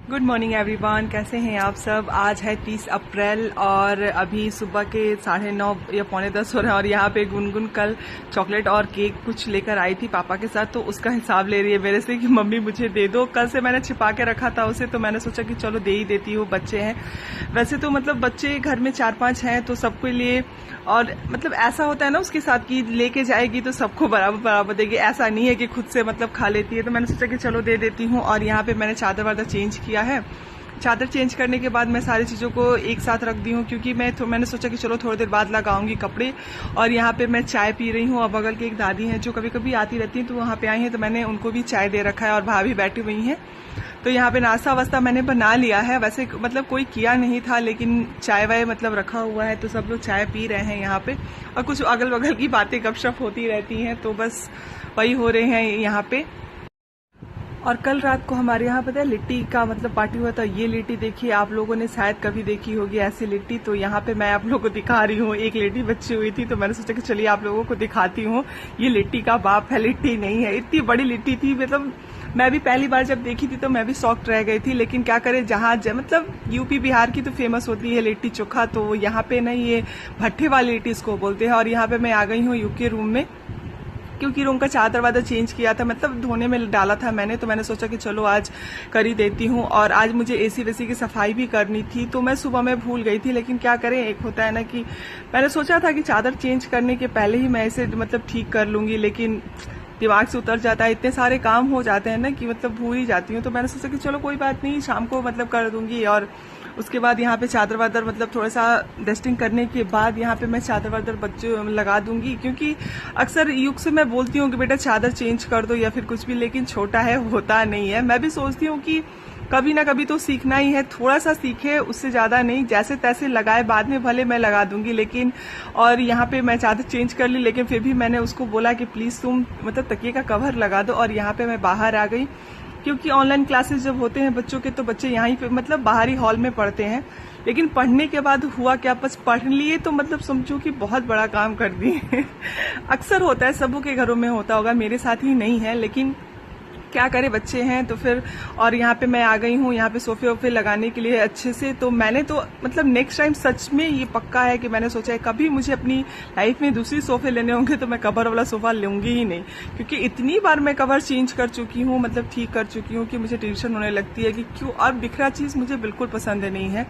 Good morning everyone, कैसे हैं आप सब। आज है 30 अप्रैल और अभी सुबह के 9:30 या 9:45 हो रहे हैं और यहाँ पे गुनगुन कल चॉकलेट और केक कुछ लेकर आई थी पापा के साथ, तो उसका हिसाब ले रही है मेरे से कि मम्मी मुझे दे दो। कल से मैंने छिपा के रखा था उसे, तो मैंने सोचा कि चलो दे ही देती हूँ, बच्चे हैं। वैसे तो मतलब बच्चे घर में 4-5 हैं तो सबके लिए, और मतलब ऐसा होता है ना उसके साथ कि लेके जाएगी तो सबको बराबर बराबर देगी, ऐसा नहीं है कि खुद से मतलब खा लेती है। तो मैंने सोचा कि चलो दे देती हूँ। और यहाँ पे मैंने चादर वादर चेंज किया है। चादर चेंज करने के बाद मैं सारी चीज़ों को एक साथ रख दी हूँ, क्योंकि मैंने सोचा कि चलो थोड़ी देर बाद लगाऊंगी कपड़े। और यहाँ पे मैं चाय पी रही हूँ और बगल की एक दादी हैं जो कभी कभी आती रहती हैं, तो वहाँ पे आई हैं, तो मैंने उनको भी चाय दे रखा है और भाभी बैठी हुई हैं। तो यहाँ पे नाश्ता वास्ता मैंने बना लिया है। वैसे मतलब कोई किया नहीं था, लेकिन चाय वाय मतलब रखा हुआ है, तो सब लोग चाय पी रहे हैं यहाँ पे। और कुछ अगल बगल की बातें गपशप होती रहती हैं, तो बस वही हो रहे हैं यहाँ पे। और कल रात को हमारे यहाँ पता है लिट्टी का मतलब पार्टी हुआ था। ये लिट्टी देखिए, आप लोगों ने शायद कभी देखी होगी ऐसी लिट्टी। तो यहाँ पे मैं आप लोगों को दिखा रही हूँ, एक लिट्टी बची हुई थी, तो मैंने सोचा कि चलिए आप लोगों को दिखाती हूँ। ये लिट्टी का बाप है, लिट्टी नहीं है। इतनी बड़ी लिट्टी थी, मतलब मैं भी पहली बार जब देखी थी तो मैं भी शॉक्ड रह गई थी। लेकिन क्या करें, जहाँ मतलब यूपी बिहार की तो फेमस होती है लिट्टी चोखा, तो यहाँ पे ना ये भट्ठे वाली लिट्टी इसको बोलते हैं। और यहाँ पे मैं आ गई हूँ यूके रूम में, क्योंकि रूम का चादर वादर चेंज किया था, मतलब धोने में डाला था मैंने, तो मैंने सोचा कि चलो आज कर ही देती हूँ। और आज मुझे एसी वेसी की सफाई भी करनी थी, तो मैं सुबह में भूल गई थी। लेकिन क्या करें, एक होता है ना कि मैंने सोचा था कि चादर चेंज करने के पहले ही मैं इसे मतलब ठीक कर लूंगी, लेकिन दिमाग से उतर जाता है। इतने सारे काम हो जाते हैं ना कि मतलब भूल ही जाती हूँ। तो मैंने सोचा कि चलो कोई बात नहीं, शाम को मतलब कर दूंगी। और उसके बाद यहाँ पे चादर वादर मतलब थोड़ा सा डस्टिंग करने के बाद यहाँ पे मैं चादर वादर बच्चों लगा दूंगी, क्योंकि अक्सर युग से मैं बोलती हूँ कि बेटा चादर चेंज कर दो या फिर कुछ भी, लेकिन छोटा है होता नहीं है। मैं भी सोचती हूँ कि कभी ना कभी तो सीखना ही है, थोड़ा सा सीखे, उससे ज्यादा नहीं, जैसे तैसे लगाए, बाद में भले मैं लगा दूंगी। लेकिन और यहाँ पे मैं चादर चेंज कर ली, लेकिन फिर भी मैंने उसको बोला कि प्लीज तुम मतलब तकिए का कवर लगा दो। और यहाँ पे मैं बाहर आ गई, क्योंकि ऑनलाइन क्लासेस जब होते हैं बच्चों के, तो बच्चे यहाँ पे मतलब बाहरी हॉल में पढ़ते हैं। लेकिन पढ़ने के बाद हुआ क्या, बस पढ़ लिए तो मतलब समझो कि बहुत बड़ा काम कर दिए। अक्सर होता है, सबों के घरों में होता होगा, मेरे साथ ही नहीं है, लेकिन क्या करे, बच्चे हैं तो फिर। और यहाँ पे मैं आ गई हूँ यहाँ पे सोफे वोफे लगाने के लिए अच्छे से। तो मैंने तो मतलब नेक्स्ट टाइम सच में ये पक्का है कि मैंने सोचा है कभी मुझे अपनी लाइफ में दूसरी सोफे लेने होंगे तो मैं कवर वाला सोफा लूंगी ही नहीं, क्योंकि इतनी बार मैं कवर चेंज कर चुकी हूँ, मतलब ठीक कर चुकी हूँ, कि मुझे टेंशन होने लगती है कि क्यों। और बिखरा चीज मुझे बिल्कुल पसंद नहीं है,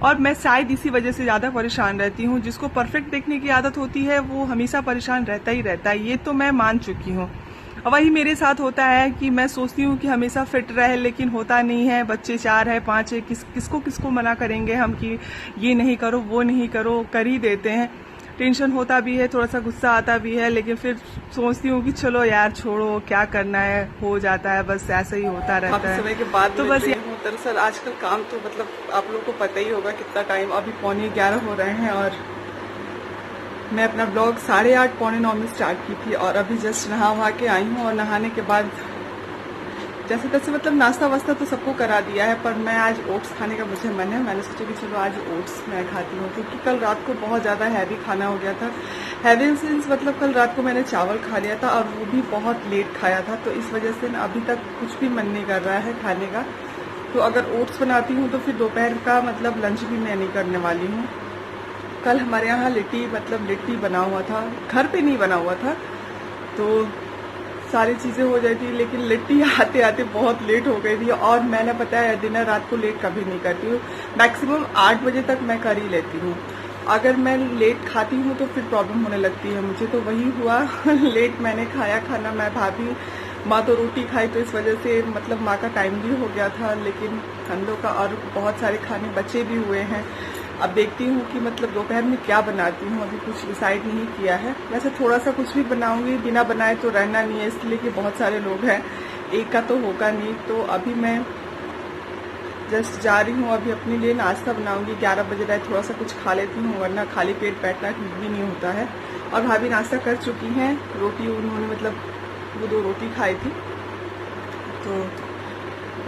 और मैं शायद इसी वजह से ज्यादा परेशान रहती हूँ। जिसको परफेक्ट देखने की आदत होती है वो हमेशा परेशान रहता ही रहता है, ये तो मैं मान चुकी हूँ। वही मेरे साथ होता है कि मैं सोचती हूँ कि हमेशा फिट रहे, लेकिन होता नहीं है। बच्चे 4 है 5 है, किसको मना करेंगे हम कि ये नहीं करो वो नहीं करो, कर ही देते हैं। टेंशन होता भी है, थोड़ा सा गुस्सा आता भी है, लेकिन फिर सोचती हूँ कि चलो यार छोड़ो, क्या करना है, हो जाता है, बस ऐसे ही होता रहता है। समय के बाद तो बस दरअसल आजकल काम तो मतलब आप लोगों को पता ही होगा कितना टाइम, अभी 11:15 हो रहे हैं और मैं अपना ब्लॉग 8:30 9:45 में स्टार्ट की थी। और अभी जस्ट नहा वहा के आई हूँ, और नहाने के बाद जैसे तैसे मतलब नाश्ता वास्ता तो सबको करा दिया है, पर मैं आज ओट्स खाने का मुझे मन है। मैंने सोचा कि चलो आज ओट्स मैं खाती हूँ, क्योंकि कल रात को बहुत ज़्यादा हैवी खाना हो गया था। हैवी इन सेंस मतलब कल रात को मैंने चावल खा लिया था, और वो भी बहुत लेट खाया था, तो इस वजह से अभी तक कुछ भी मन नहीं कर रहा है खाने का। तो अगर ओट्स बनाती हूँ तो फिर दोपहर का मतलब लंच भी मैं नहीं करने वाली हूँ। कल हमारे यहाँ लिट्टी बना हुआ था, घर पे नहीं बना हुआ था, तो सारी चीजें हो जाती, लेकिन लिट्टी आते आते बहुत लेट हो गई थी। और मैंने पता है डिनर रात को लेट कभी नहीं करती हूँ, मैक्सिमम 8 बजे तक मैं कर ही लेती हूँ। अगर मैं लेट खाती हूँ तो फिर प्रॉब्लम होने लगती है मुझे, तो वही हुआ। लेट मैंने खाया खाना, मैं भाभी माँ तो रोटी खाई, तो इस वजह से मतलब माँ का टाइम भी हो गया था। लेकिन हम लोग का और बहुत सारे खाने बचे भी हुए हैं। अब देखती हूँ कि मतलब दोपहर में क्या बनाती हूँ, अभी कुछ डिसाइड नहीं किया है। वैसे थोड़ा सा कुछ भी बनाऊंगी, बिना बनाए तो रहना नहीं है, इसलिए कि बहुत सारे लोग हैं, एक का तो होगा नहीं। तो अभी मैं जस्ट जा रही हूँ, अभी अपने लिए नाश्ता बनाऊंगी। 11 बजे रहे, थोड़ा सा कुछ खा लेती हूँ, वरना खाली पेट बैठना ठीक भी नहीं होता है। और भाभी नाश्ता कर चुकी हैं, रोटी उन्होंने मतलब वो 2 रोटी खाई थी, तो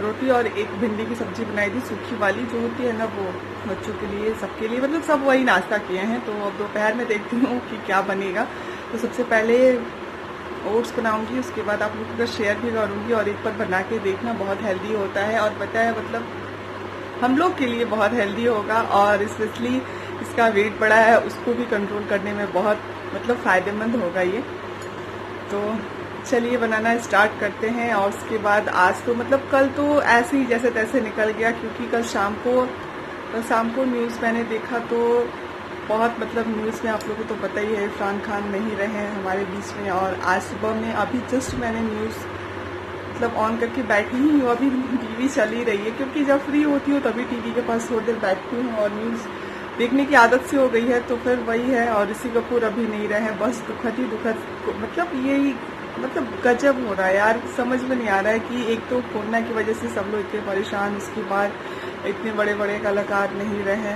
रोटी और एक भिंडी की सब्जी बनाई थी, सूखी वाली जो होती है ना, वो बच्चों के लिए, सबके लिए, मतलब सब वही नाश्ता किए हैं। तो अब दोपहर में देखती हूँ कि क्या बनेगा। तो सबसे पहले ओट्स बनाऊंगी, उसके बाद आप लोगों का शेयर भी करूंगी, और एक बार बना के देखना, बहुत हेल्दी होता है। और पता है मतलब हम लोग के लिए बहुत हेल्दी होगा और स्पेशली इसका वेट बढ़ा है उसको भी कंट्रोल करने में बहुत मतलब फ़ायदेमंद होगा ये। तो चलिए बनाना स्टार्ट करते हैं। और उसके बाद आज तो मतलब कल तो ऐसे ही जैसे तैसे निकल गया, क्योंकि कल शाम को न्यूज़ मैंने देखा तो बहुत मतलब न्यूज़ में आप लोगों को तो पता ही है इरफान खान नहीं रहे हैं हमारे बीच में। और आज सुबह में अभी जस्ट मैंने न्यूज़ मतलब ऑन करके बैठी ही हूँ, अभी टीवी चल ही रही है, क्योंकि जब फ्री होती हूँ तभी टीवी के पास थोड़ी देर बैठती हूँ और न्यूज़ देखने की आदत से हो गई है। तो फिर वही है। और ऋषि कपूर अभी नहीं रहे हैं, बस दुखद ही दुखद मतलब यही मतलब गजब हो रहा है यार। समझ में नहीं आ रहा है कि एक तो कोरोना की वजह से सब लोग इतने परेशान, उसके बाद इतने बड़े बड़े कलाकार नहीं रहे,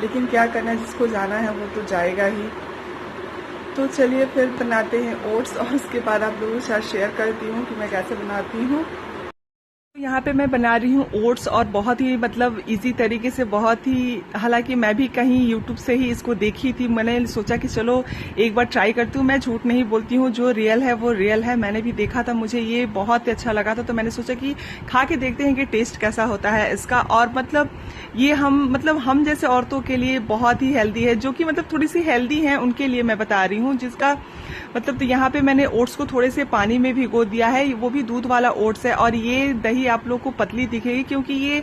लेकिन क्या करना, जिसको जाना है वो तो जाएगा ही। तो चलिए फिर बनाते हैं ओट्स और उसके बाद आप लोगों के साथ शेयर करती हूँ कि मैं कैसे बनाती हूँ। यहाँ पे मैं बना रही हूँ ओट्स और बहुत ही मतलब इजी तरीके से, बहुत ही, हालांकि मैं भी कहीं यूट्यूब से ही इसको देखी थी। मैंने सोचा कि चलो एक बार ट्राई करती हूँ। मैं झूठ नहीं बोलती हूँ, जो रियल है वो रियल है। मैंने भी देखा था, मुझे ये बहुत ही अच्छा लगा था, तो मैंने सोचा कि खा के देखते हैं कि टेस्ट कैसा होता है इसका। और मतलब ये हम जैसे औरतों के लिए बहुत ही हेल्दी है, जो कि मतलब थोड़ी सी हेल्दी है उनके लिए मैं बता रही हूँ। जिसका मतलब तो यहाँ पे मैंने ओट्स को थोड़े से पानी में भिगो दिया है, वो भी दूध वाला ओट्स है। और ये दही आप लोग को पतली दिखेगी, क्योंकि ये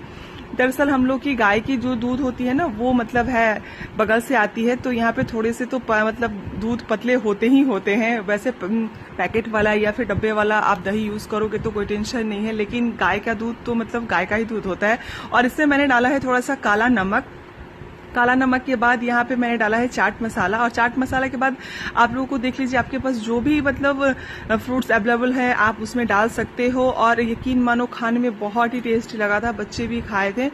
दरअसल हम लोग की गाय की जो दूध होती है ना, वो मतलब है बगल से आती है। तो यहाँ पे थोड़े से तो मतलब दूध पतले होते ही होते हैं। वैसे पैकेट वाला या फिर डब्बे वाला आप दही यूज करोगे तो कोई टेंशन नहीं है, लेकिन गाय का दूध तो मतलब गाय का ही दूध होता है। और इसमें मैंने डाला है थोड़ा सा काला नमक। काला नमक के बाद यहाँ पे मैंने डाला है चाट मसाला। और चाट मसाला के बाद आप लोगों को देख लीजिए, आपके पास जो भी मतलब फ्रूट्स अवेलेबल है आप उसमें डाल सकते हो। और यकीन मानो खाने में बहुत ही टेस्टी लगा था, बच्चे भी खाए थे।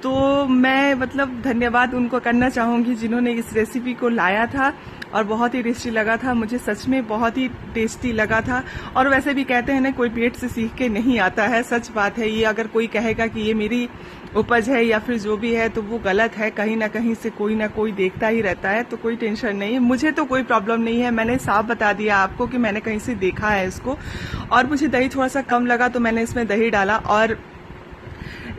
तो मैं मतलब धन्यवाद उनको करना चाहूंगी जिन्होंने इस रेसिपी को लाया था, और बहुत ही टेस्टी लगा था। मुझे सच में बहुत ही टेस्टी लगा था। और वैसे भी कहते हैं ना, कोई पेट से सीख के नहीं आता है, सच बात है ये। अगर कोई कहेगा कि ये मेरी उपज है या फिर जो भी है, तो वो गलत है। कहीं ना कहीं से कोई ना कोई देखता ही रहता है, तो कोई टेंशन नहीं है। मुझे तो कोई प्रॉब्लम नहीं है, मैंने साफ बता दिया आपको कि मैंने कहीं से देखा है इसको। और मुझे दही थोड़ा सा कम लगा तो मैंने इसमें दही डाला। और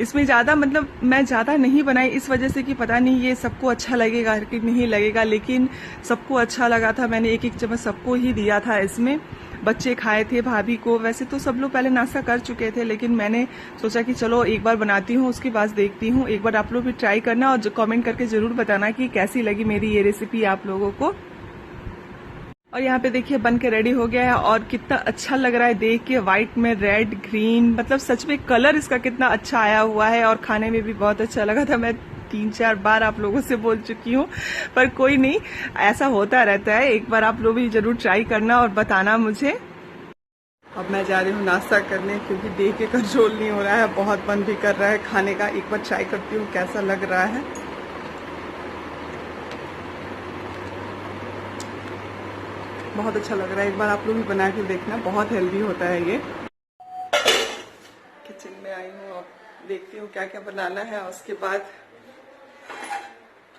इसमें ज्यादा मतलब मैं ज्यादा नहीं बनाई इस वजह से कि पता नहीं ये सबको अच्छा लगेगा कि नहीं लगेगा, लेकिन सबको अच्छा लगा था। मैंने एक एक चम्मच सबको ही दिया था इसमें। बच्चे खाए थे, भाभी को, वैसे तो सब लोग पहले नाश्ता कर चुके थे, लेकिन मैंने सोचा कि चलो एक बार बनाती हूँ, उसके बाद देखती हूँ। एक बार आप लोग भी ट्राई करना और कमेंट करके जरूर बताना कि कैसी लगी मेरी ये रेसिपी आप लोगों को। और यहाँ पे देखिए बन के रेडी हो गया है, और कितना अच्छा लग रहा है देख के, व्हाइट में रेड ग्रीन, मतलब सच में कलर इसका कितना अच्छा आया हुआ है। और खाने में भी बहुत अच्छा लगा था। मैं 3-4 बार आप लोगों से बोल चुकी हूँ, पर कोई नहीं, ऐसा होता रहता है। एक बार आप लोग भी जरूर ट्राई करना और बताना मुझे। अब मैं जा रही हूँ नाश्ता करने, क्योंकि देख के कंट्रोल नहीं हो रहा है, बहुत मन भी कर रहा है खाने का। एक बार ट्राई करती हूँ कैसा लग रहा है। बहुत अच्छा लग रहा है, एक बार आप लोग भी बना के देखना, बहुत हेल्दी होता है ये। किचन में आई हूँ, अब देखती हूँ क्या क्या बनाना है। उसके बाद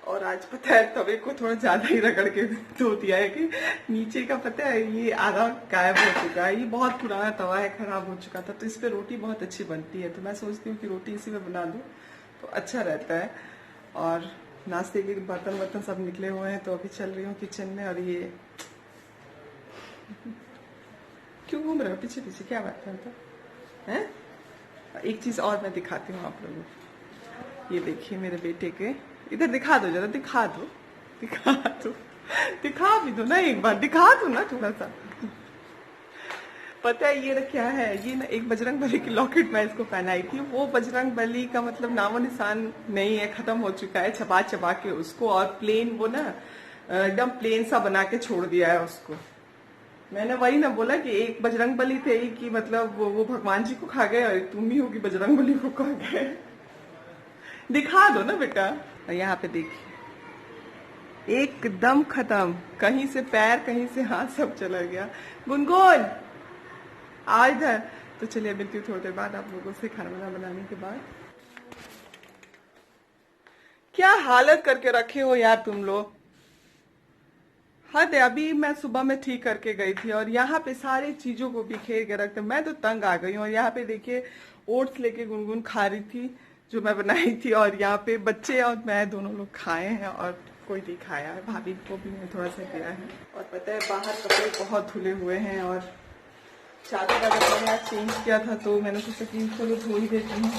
और आज पता है तवे को थोड़ा ज्यादा ही रगड़ के धो दिया है कि नीचे का पता है ये आधा गायब हो चुका है। ये बहुत पुराना तवा है, खराब हो चुका था, तो इस पे रोटी बहुत अच्छी बनती है। तो मैं सोचती हूँ कि रोटी इसी में बना दूँ तो अच्छा रहता है। और नाश्ते के बर्तन वर्तन सब निकले हुए हैं, तो अभी चल रही हूँ किचन में। और ये क्यों घूम रहे हो पीछे पीछे, क्या बात है तो है? एक चीज और मैं दिखाती हूँ आप लोगों को। ये देखिए मेरे बेटे के, इधर दिखा दो जरा, दिखा दो, दिखा भी दो ना, एक बार दिखा दो ना थोड़ा सा। पता है ये क्या है? ये ना एक बजरंग बली की लॉकेट मैं इसको पहनाई थी। वो बजरंग बली का मतलब नामो निशान नहीं है, खत्म हो चुका है, छपा छपा के उसको। और प्लेन वो ना एकदम प्लेन सा बना के छोड़ दिया है उसको। मैंने वही ना बोला कि एक बजरंग बली थे कि मतलब वो भगवान जी को खा गए, और तुम ही हो कि बजरंग बली को खा गए। दिखा दो ना बेटा। यहाँ पे देखिए एकदम खत्म, कहीं से पैर कहीं से हाथ सब चला गया। गुनगुन आ इधर। तो चलिए मिलती हूँ थोड़ी देर बाद आप लोगों से, खाना बनाने के बाद। क्या हालत करके रखे हो यार तुम लोग, हद है। अभी मैं सुबह में ठीक करके गई थी और यहाँ पे सारी चीजों को बिखेर के रखते, मैं तो तंग आ गई हूँ। और यहाँ पे देखिए ओट्स लेके गुनगुन खा रही थी, जो मैं बनाई थी, और यहाँ पे बच्चे और मैं दोनों लोग खाए हैं और कोई नहीं खाया है। भाभी को भी मैंने थोड़ा सा दिया है। और पता है बाहर कपड़े बहुत धुले हुए हैं और चादर वादर मैंने आज चेंज किया था तो मैंने सोचा कि चलो धो ही देती हूँ।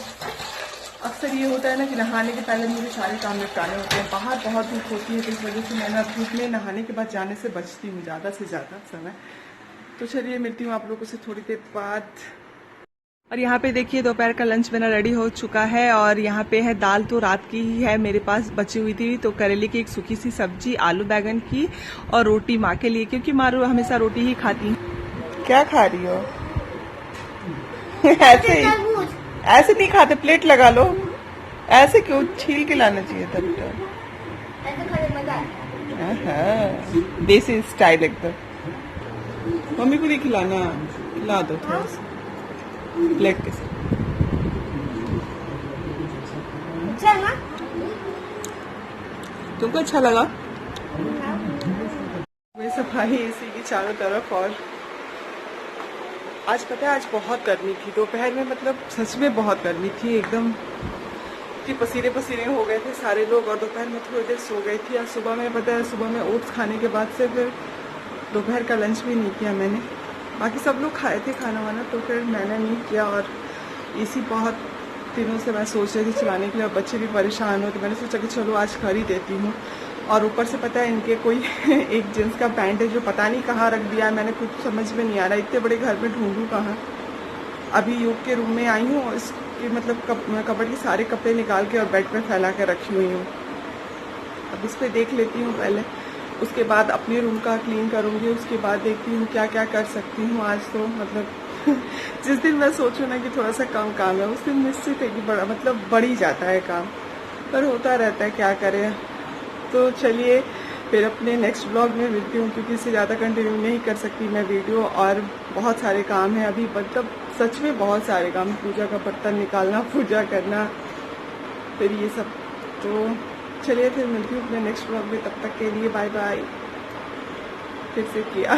अक्सर ये होता है ना कि नहाने के पहले मुझे सारे काम निपटाने होते हैं। बाहर बहुत धूप होती है तो इस वजह से मैं अब धूप में नहाने के बाद जाने से बचती हूँ ज़्यादा से ज़्यादा समय। तो चलिए मिलती हूँ आप लोगों से थोड़ी देर बाद। और यहाँ पे देखिए दोपहर का लंच मेरा रेडी हो चुका है और यहाँ पे है दाल, तो रात की ही है मेरे पास बची हुई थी, तो करेले की एक सूखी सी सब्जी, आलू बैगन की और रोटी माँ के लिए, क्योंकि माँ हमेशा रोटी ही खाती है। क्या खा रही हो? ऐसे नहीं खाते, प्लेट लगा लो। ऐसे क्यों? छील के लाना चाहिए था बेटा। देसी स्टाइल एकदम। मम्मी को नहीं खिलाना, खिला दो थोड़ा सा प्लेट के साथ। तुमको अच्छा लगा? वे सफाई इसी की चारों तरफ। और आज पता है आज बहुत गर्मी थी दोपहर में, मतलब सच में बहुत गर्मी थी एकदम कि पसीने पसीने हो गए थे सारे लोग। और दोपहर में थोड़ी देर सो गई थी। आज सुबह में पता है सुबह में ओट्स खाने के बाद से फिर दोपहर का लंच भी नहीं किया मैंने। बाकी सब लोग खाए थे खाना वाना तो फिर मैंने नहीं किया। और इसी बहुत दिनों से मैं सोच रही थी चलाने के लिए और बच्चे भी परेशान हो, तो मैंने सोचा कि चलो आज कर ही देती हूँ। और ऊपर से पता है इनके कोई एक जींस का पैंट है जो पता नहीं कहाँ रख दिया है, मैंने कुछ समझ में नहीं आ रहा, इतने बड़े घर में ढूंढूं कहाँ। अभी योग के रूम में आई हूँ और इसके मतलब कपड़े के सारे कपड़े निकाल के और बेड पे फैला के रखी हुई हूँ। अब इस पर देख लेती हूँ पहले, उसके बाद अपने रूम का क्लीन करूँगी, उसके बाद देखती हूँ क्या क्या कर सकती हूँ। आज तो मतलब जिस दिन मैं सोचूँ ना कि थोड़ा सा कम काम है उस दिन निश्चित है कि बड़ा मतलब बढ़ ही जाता है काम, पर होता रहता है, क्या करें। तो चलिए फिर अपने नेक्स्ट ब्लॉग में मिलती हूँ, क्योंकि इससे ज़्यादा कंटिन्यू नहीं कर सकती मैं वीडियो। और बहुत सारे काम हैं अभी, मतलब सच में बहुत सारे काम, पूजा का बर्तन निकालना, पूजा करना, फिर ये सब। तो चलिए फिर मिलती हूँ अपने नेक्स्ट ब्लॉग में, तब तक के लिए बाय बाय। फिर से किया